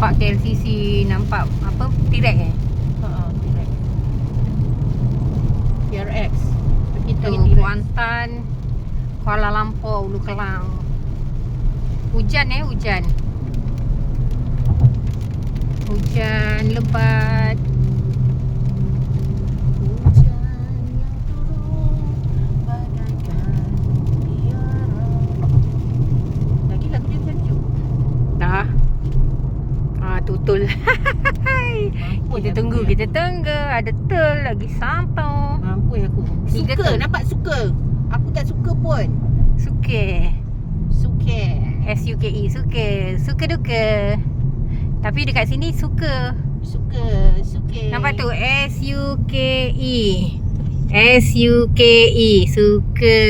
nampak KLCC, nampak apa, T-Rex T-Rex. TRX. Kita tu, T-Rex. Kuantan, Kuala Lumpur, Ulu Kelang. Hujan hujan. Hujan lebat. Hujan yang turun bagaikan tiara. Lagi lagu dia sejuk. Dah. Tutul. Mampu Kita aku tunggu, ya. kita tunggu. Ada tul lagi sampai. Mampu aku. Tiga Suka, tu. nampak suka. Aku tak suka pun. Suka. Suka. SUKE, suka. Suka duka. Tapi dekat sini suka. Suka. Nampak tu, SUKE. SUKE, suka.